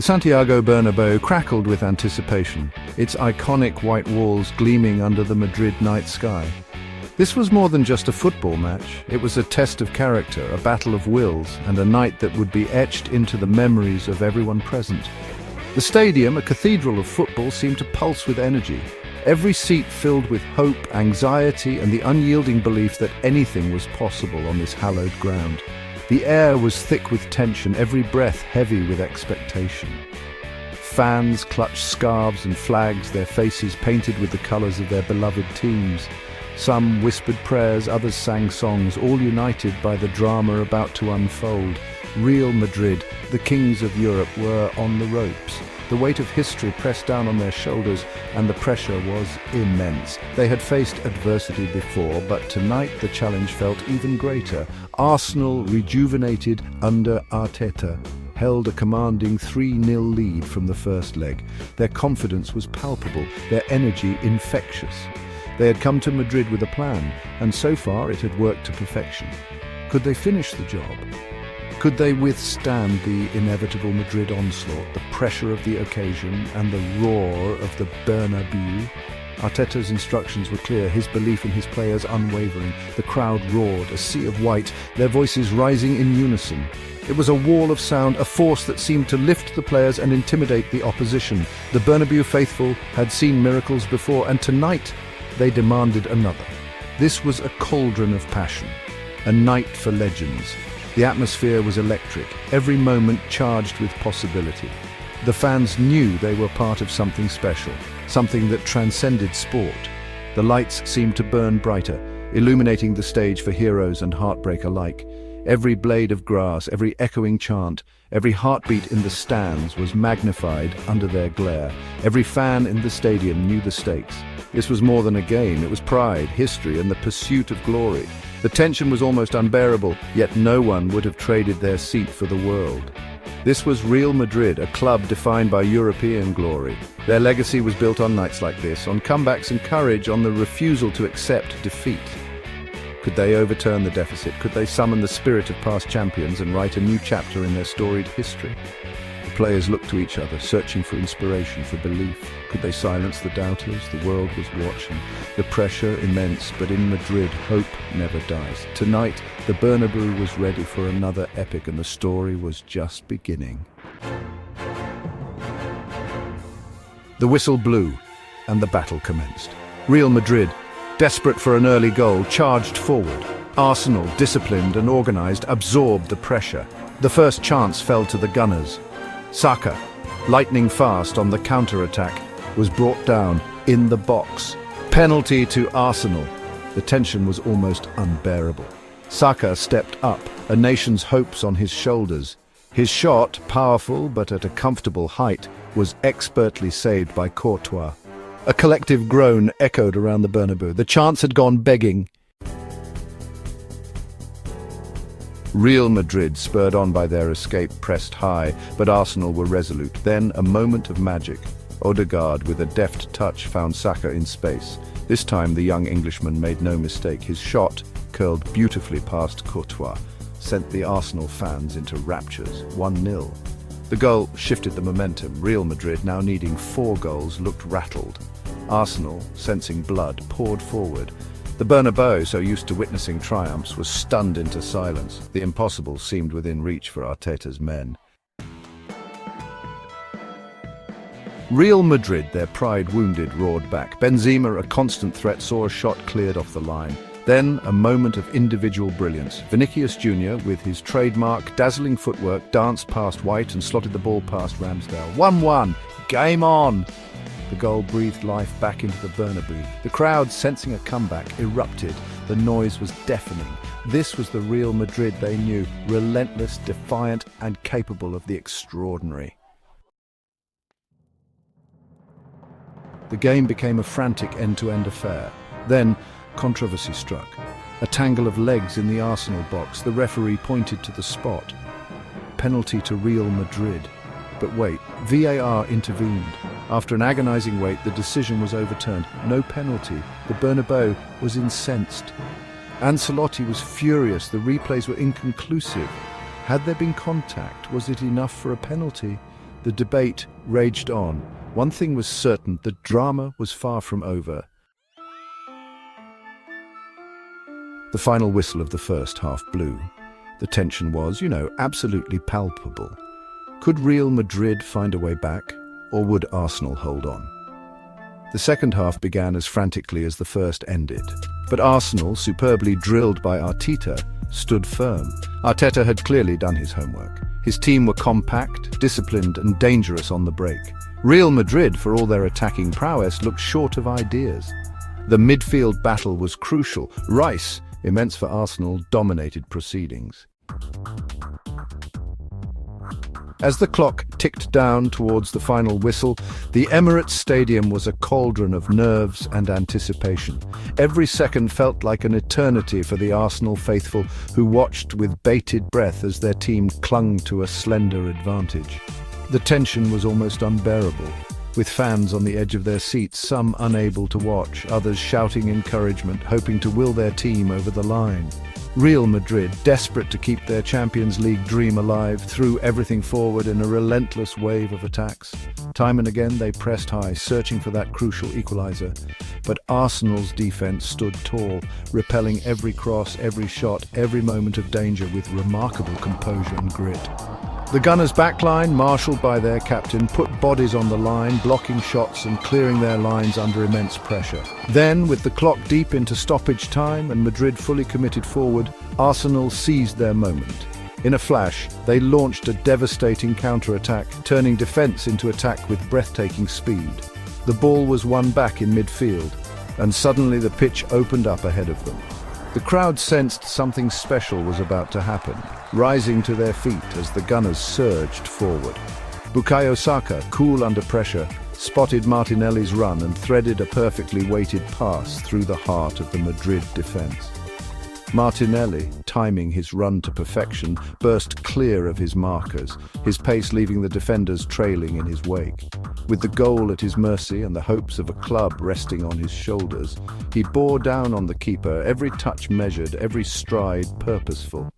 The Santiago Bernabéu crackled with anticipation, its iconic white walls gleaming under the Madrid night sky. This was more than just a football match. It was a test of character, a battle of wills, and a night that would be etched into the memories of everyone present. The stadium, a cathedral of football, seemed to pulse with energy. Every seat filled with hope, anxiety, and the unyielding belief that anything was possible on this hallowed ground. The air was thick with tension, every breath heavy with expectation. Fans clutched scarves and flags, their faces painted with the colours of their beloved teams. Some whispered prayers, others sang songs, all united by the drama about to unfold. Real Madrid, the kings of Europe, were on the ropes. The weight of history pressed down on their shoulders, and the pressure was immense. They had faced adversity before, but tonight the challenge felt even greater. Arsenal, rejuvenated under Arteta, held a commanding 3-0 lead from the first leg. Their confidence was palpable, their energy infectious. They had come to Madrid with a plan, and so far it had worked to perfection. Could they finish the job? Could they withstand the inevitable Madrid onslaught, the pressure of the occasion, and the roar of the Bernabéu? Arteta's instructions were clear, his belief in his players unwavering. The crowd roared, a sea of white, their voices rising in unison. It was a wall of sound, a force that seemed to lift the players and intimidate the opposition. The Bernabéu faithful had seen miracles before, and tonight they demanded another. This was a cauldron of passion, a night for legends. The atmosphere was electric, every moment charged with possibility. The fans knew they were part of something special, something that transcended sport. The lights seemed to burn brighter, illuminating the stage for heroes and heartbreak alike. Every blade of grass, every echoing chant, every heartbeat in the stands was magnified under their glare. Every fan in the stadium knew the stakes. This was more than a game, it was pride, history, and the pursuit of glory. The tension was almost unbearable, yet no one would have traded their seat for the world. This was Real Madrid, a club defined by European glory. Their legacy was built on nights like this, on comebacks and courage, on the refusal to accept defeat. Could they overturn the deficit? Could they summon the spirit of past champions and write a new chapter in their storied history? The players looked to each other, searching for inspiration, for belief. Could they silence the doubters? The world was watching. The pressure immense, but in Madrid, hope never dies. Tonight, the Bernabéu was ready for another epic, and the story was just beginning. The whistle blew, and the battle commenced. Real Madrid, desperate for an early goal, charged forward. Arsenal, disciplined and organised, absorbed the pressure. The first chance fell to the Gunners. Saka, lightning fast on the counter-attack, was brought down in the box. Penalty to Arsenal. The tension was almost unbearable. Saka stepped up, a nation's hopes on his shoulders. His shot, powerful but at a comfortable height, was expertly saved by Courtois. A collective groan echoed around the Bernabéu. The chance had gone begging. Real Madrid, spurred on by their escape, pressed high, but Arsenal were resolute. Then a moment of magic. Odegaard, with a deft touch, found Saka in space. This time the young Englishman made no mistake. His shot, curled beautifully past Courtois, sent the Arsenal fans into raptures. 1-0. The goal shifted the momentum. Real Madrid, now needing 4 goals, looked rattled. Arsenal, sensing blood, poured forward. The Bernabéu, so used to witnessing triumphs, was stunned into silence. The impossible seemed within reach for Arteta's men. Real Madrid, their pride wounded, roared back. Benzema, a constant threat, saw a shot cleared off the line. Then a moment of individual brilliance. Vinicius Jr., with his trademark dazzling footwork, danced past White and slotted the ball past Ramsdale. 1-1. Game on! The goal breathed life back into the Bernabéu. The crowd, sensing a comeback, erupted. The noise was deafening. This was the Real Madrid they knew, relentless, defiant, and capable of the extraordinary. The game became a frantic end-to-end affair. Then, controversy struck. A tangle of legs in the Arsenal box. The referee pointed to the spot. Penalty to Real Madrid. But wait, VAR intervened. After an agonizing wait, the decision was overturned. No penalty. The Bernabéu was incensed. Ancelotti was furious. The replays were inconclusive. Had there been contact? Was it enough for a penalty? The debate raged on. One thing was certain, the drama was far from over. The final whistle of the first half blew. The tension was, absolutely palpable. Could Real Madrid find a way back, or would Arsenal hold on? The second half began as frantically as the first ended. But Arsenal, superbly drilled by Arteta, stood firm. Arteta had clearly done his homework. His team were compact, disciplined and dangerous on the break. Real Madrid, for all their attacking prowess, looked short of ideas. The midfield battle was crucial. Rice, immense for Arsenal, dominated proceedings. As the clock ticked down towards the final whistle, the Emirates Stadium was a cauldron of nerves and anticipation. Every second felt like an eternity for the Arsenal faithful, who watched with bated breath as their team clung to a slender advantage. The tension was almost unbearable, with fans on the edge of their seats, some unable to watch, others shouting encouragement, hoping to will their team over the line. Real Madrid, desperate to keep their Champions League dream alive, threw everything forward in a relentless wave of attacks. Time and again they pressed high, searching for that crucial equaliser. But Arsenal's defence stood tall, repelling every cross, every shot, every moment of danger with remarkable composure and grit. The Gunners' backline, marshalled by their captain, put bodies on the line, blocking shots and clearing their lines under immense pressure. Then, with the clock deep into stoppage time and Madrid fully committed forward, Arsenal seized their moment. In a flash, they launched a devastating counter-attack, turning defence into attack with breathtaking speed. The ball was won back in midfield, and suddenly the pitch opened up ahead of them. The crowd sensed something special was about to happen, rising to their feet as the Gunners surged forward. Bukayo Saka, cool under pressure, spotted Martinelli's run and threaded a perfectly weighted pass through the heart of the Madrid defence. Martinelli, timing his run to perfection, burst clear of his markers, his pace leaving the defenders trailing in his wake. With the goal at his mercy and the hopes of a club resting on his shoulders, he bore down on the keeper, every touch measured, every stride purposeful.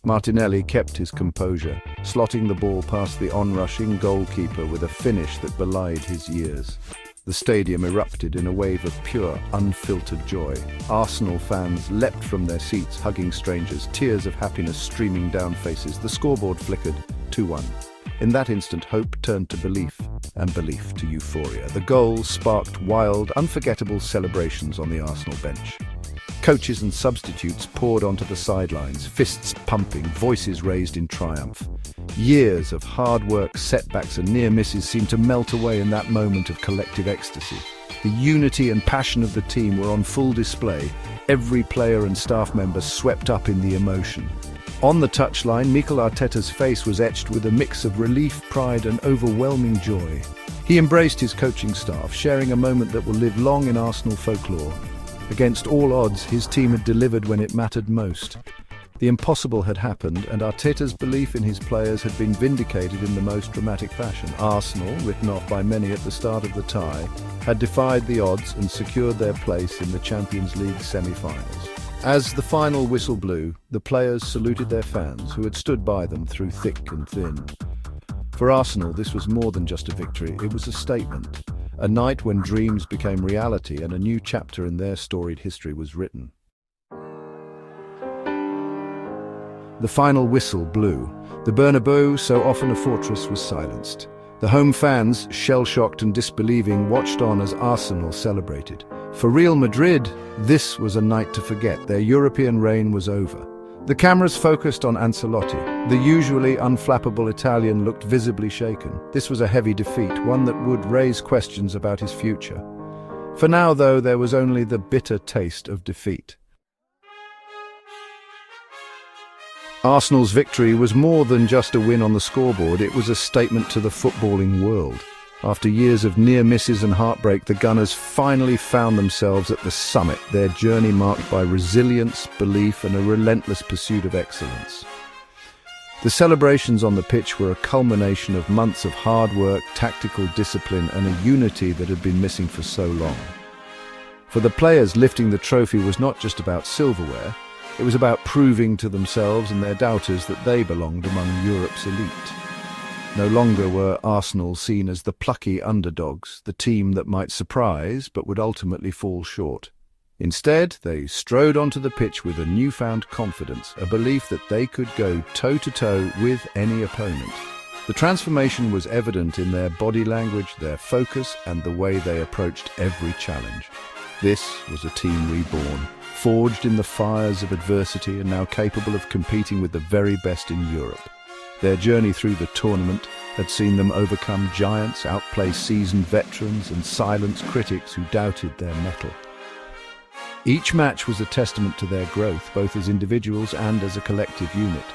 Martinelli kept his composure, slotting the ball past the onrushing goalkeeper with a finish that belied his years. The stadium erupted in a wave of pure, unfiltered joy. Arsenal fans leapt from their seats, hugging strangers, tears of happiness streaming down faces. The scoreboard flickered, 2-1. In that instant, hope turned to belief, and belief to euphoria. The goal sparked wild, unforgettable celebrations on the Arsenal bench. Coaches and substitutes poured onto the sidelines, fists pumping, voices raised in triumph. Years of hard work, setbacks and near misses seemed to melt away in that moment of collective ecstasy. The unity and passion of the team were on full display, every player and staff member swept up in the emotion. On the touchline, Mikel Arteta's face was etched with a mix of relief, pride and overwhelming joy. He embraced his coaching staff, sharing a moment that will live long in Arsenal folklore. Against all odds, his team had delivered when it mattered most. The impossible had happened, and Arteta's belief in his players had been vindicated in the most dramatic fashion. Arsenal, written off by many at the start of the tie, had defied the odds and secured their place in the Champions League semi-finals. As the final whistle blew, the players saluted their fans, who had stood by them through thick and thin. For Arsenal, this was more than just a victory, it was a statement. A night when dreams became reality and a new chapter in their storied history was written. The final whistle blew. The Bernabéu, so often a fortress, was silenced. The home fans, shell-shocked and disbelieving, watched on as Arsenal celebrated. For Real Madrid, this was a night to forget. Their European reign was over. The cameras focused on Ancelotti. The usually unflappable Italian looked visibly shaken. This was a heavy defeat, one that would raise questions about his future. For now, though, there was only the bitter taste of defeat. Arsenal's victory was more than just a win on the scoreboard, it was a statement to the footballing world. After years of near misses and heartbreak, the Gunners finally found themselves at the summit, their journey marked by resilience, belief and a relentless pursuit of excellence. The celebrations on the pitch were a culmination of months of hard work, tactical discipline and a unity that had been missing for so long. For the players, lifting the trophy was not just about silverware, it was about proving to themselves and their doubters that they belonged among Europe's elite. No longer were Arsenal seen as the plucky underdogs, the team that might surprise but would ultimately fall short. Instead, they strode onto the pitch with a newfound confidence, a belief that they could go toe-to-toe with any opponent. The transformation was evident in their body language, their focus, and the way they approached every challenge. This was a team reborn, forged in the fires of adversity and now capable of competing with the very best in Europe. Their journey through the tournament had seen them overcome giants, outplay seasoned veterans, and silence critics who doubted their mettle. Each match was a testament to their growth, both as individuals and as a collective unit.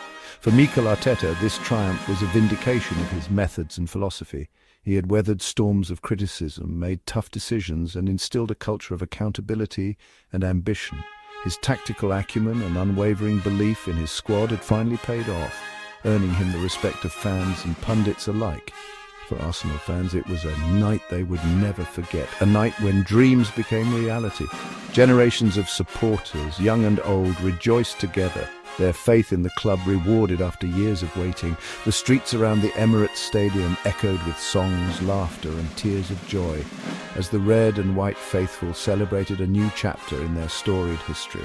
For Mikel Arteta, this triumph was a vindication of his methods and philosophy. He had weathered storms of criticism, made tough decisions, and instilled a culture of accountability and ambition. His tactical acumen and unwavering belief in his squad had finally paid off, earning him the respect of fans and pundits alike. For Arsenal fans, it was a night they would never forget, a night when dreams became reality. Generations of supporters, young and old, rejoiced together, their faith in the club rewarded after years of waiting. The streets around the Emirates Stadium echoed with songs, laughter and tears of joy as the red and white faithful celebrated a new chapter in their storied history.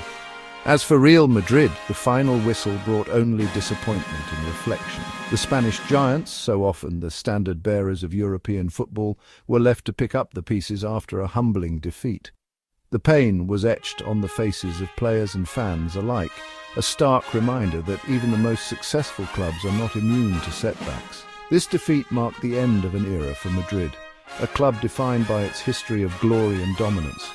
As for Real Madrid, the final whistle brought only disappointment and reflection. The Spanish giants, so often the standard bearers of European football, were left to pick up the pieces after a humbling defeat. The pain was etched on the faces of players and fans alike, a stark reminder that even the most successful clubs are not immune to setbacks. This defeat marked the end of an era for Madrid, a club defined by its history of glory and dominance.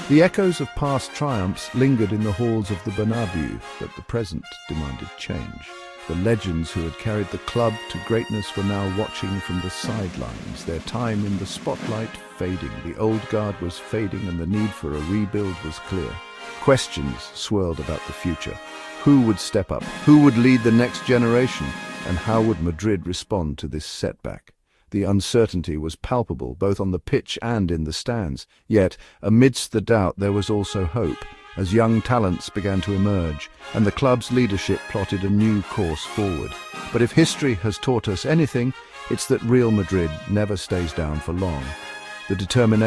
The echoes of past triumphs lingered in the halls of the Bernabéu, but the present demanded change. The legends who had carried the club to greatness were now watching from the sidelines, their time in the spotlight fading. The old guard was fading and the need for a rebuild was clear. Questions swirled about the future. Who would step up? Who would lead the next generation? And how would Madrid respond to this setback? The uncertainty was palpable, both on the pitch and in the stands. Yet, amidst the doubt, there was also hope, as young talents began to emerge, and the club's leadership plotted a new course forward. But if history has taught us anything, it's that Real Madrid never stays down for long. The determination